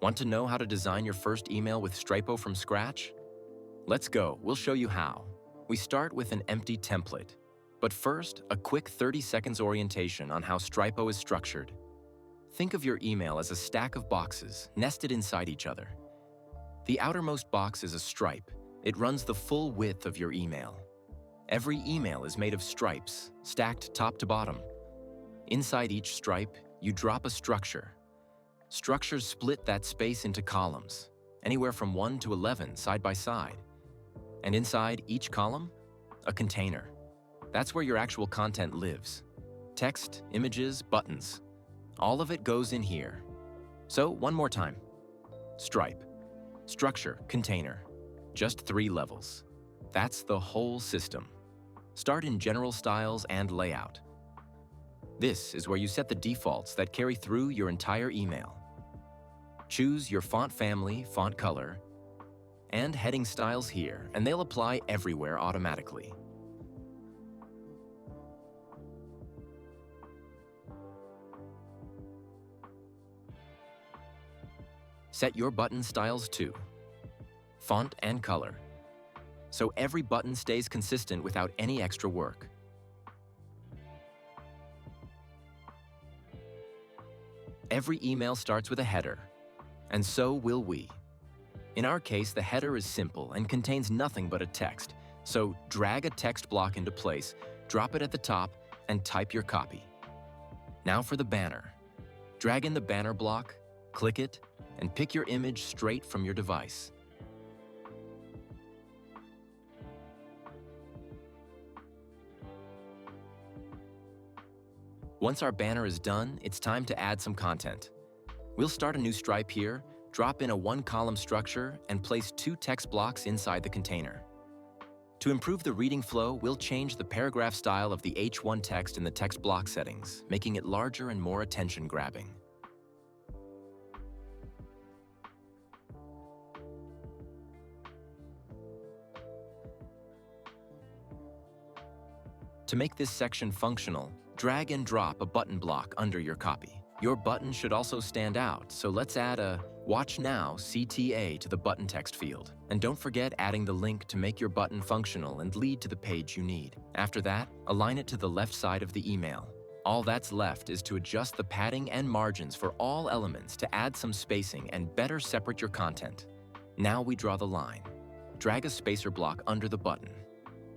Want to know how to design your first email with Stripo from scratch? Let's go, we'll show you how. We start with an empty template. But first, a quick 30 seconds orientation on how Stripo is structured. Think of your email as a stack of boxes nested inside each other. The outermost box is a stripe. It runs the full width of your email. Every email is made of stripes, stacked top to bottom. Inside each stripe, you drop a structure. Structures split that space into columns, anywhere from 1 to 11 side by side. And inside each column, a container. That's where your actual content lives. Text, images, buttons. All of it goes in here. So, one more time. Stripe, structure, container. Just 3 levels. That's the whole system. Start in general styles and layout. This is where you set the defaults that carry through your entire email. Choose your font family, font color, and heading styles here, and they'll apply everywhere automatically. Set your button styles too. Font and color. So every button stays consistent without any extra work. Every email starts with a header, and so will we. In our case, the header is simple and contains nothing but a text, so drag a text block into place, drop it at the top, and type your copy. Now for the banner. Drag in the banner block, click it, and pick your image straight from your device. Once our banner is done, it's time to add some content. We'll start a new stripe here, drop in a 1-column structure, and place 2 text blocks inside the container. To improve the reading flow, we'll change the paragraph style of the H1 text in the text block settings, making it larger and more attention-grabbing. To make this section functional, drag and drop a button block under your copy. Your button should also stand out, so let's add a Watch Now CTA to the button text field. And don't forget adding the link to make your button functional and lead to the page you need. After that, align it to the left side of the email. All that's left is to adjust the padding and margins for all elements to add some spacing and better separate your content. Now we draw the line. Drag a spacer block under the button.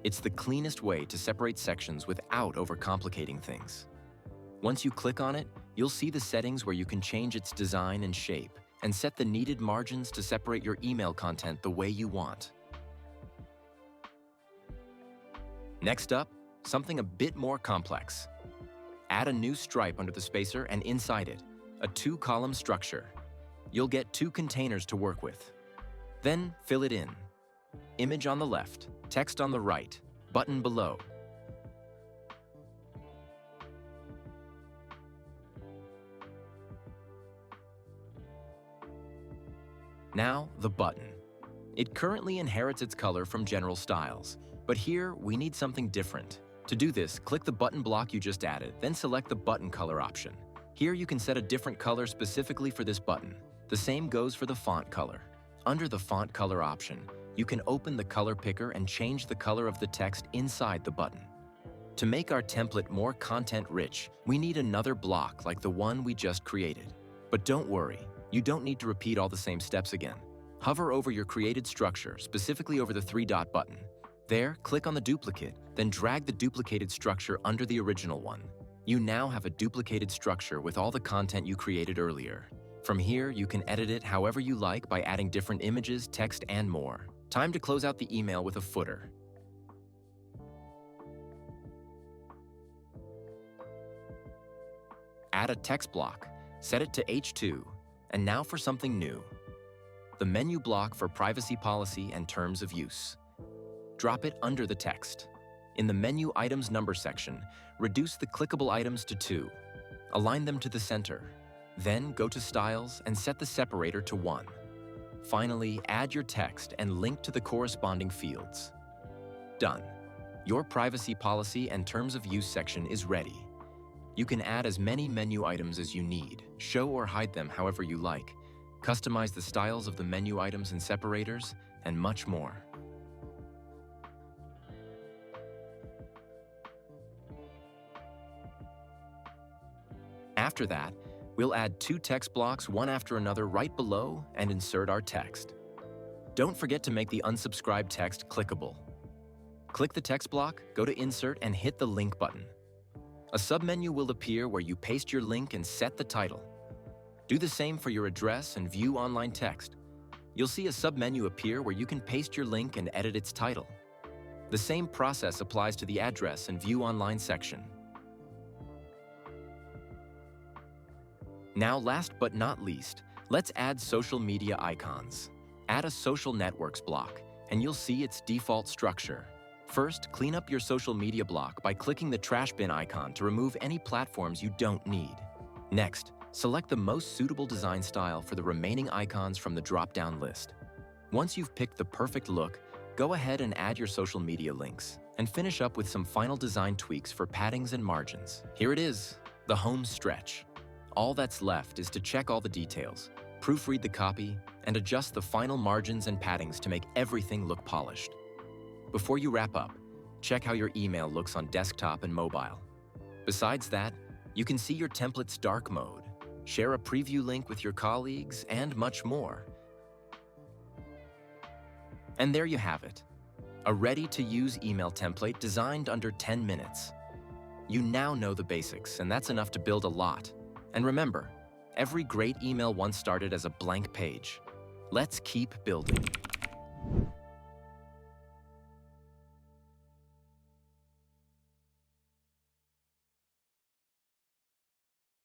It's the cleanest way to separate sections without overcomplicating things. Once you click on it, you'll see the settings where you can change its design and shape and set the needed margins to separate your email content the way you want. Next up, something a bit more complex. Add a new stripe under the spacer and inside it, a 2-column structure. You'll get 2 containers to work with. Then fill it in. Image on the left, text on the right, button below. Now, the button. It currently inherits its color from general styles, but here we need something different. To do this, click the button block you just added, then select the button color option. Here you can set a different color specifically for this button. The same goes for the font color. Under the font color option, you can open the color picker and change the color of the text inside the button. To make our template more content-rich, we need another block like the one we just created. But don't worry, you don't need to repeat all the same steps again. Hover over your created structure, specifically over the 3-dot button. There, click on the duplicate, then drag the duplicated structure under the original one. You now have a duplicated structure with all the content you created earlier. From here, you can edit it however you like by adding different images, text, and more. Time to close out the email with a footer. Add a text block, set it to H2, and now for something new. The menu block for privacy policy and terms of use. Drop it under the text. In the menu items number section, reduce the clickable items to 2. Align them to the center. Then go to Styles and set the separator to 1. Finally, add your text and link to the corresponding fields. Done. Your privacy policy and terms of use section is ready. You can add as many menu items as you need, show or hide them however you like. customize the styles of the menu items and separators, and much more. After that, we'll add 2 text blocks one after another right below and insert our text. Don't forget to make the unsubscribed text clickable. Click the text block, go to Insert, and hit the Link button. A submenu will appear where you paste your link and set the title. Do the same for your address and View Online Text. You'll see a submenu appear where you can paste your link and edit its title. The same process applies to the Address and View Online section. Now, last but not least, let's add social media icons. Add a Social Networks block, and you'll see its default structure. First, clean up your social media block by clicking the trash bin icon to remove any platforms you don't need. Next, select the most suitable design style for the remaining icons from the drop-down list. Once you've picked the perfect look, go ahead and add your social media links, and finish up with some final design tweaks for paddings and margins. Here it is, the home stretch. All that's left is to check all the details, proofread the copy, and adjust the final margins and paddings to make everything look polished. Before you wrap up, check how your email looks on desktop and mobile. Besides that, you can see your template's dark mode, share a preview link with your colleagues, and much more. And there you have it, a ready-to-use email template designed under 10 minutes. You now know the basics, and that's enough to build a lot. And remember, every great email once started as a blank page. Let's keep building.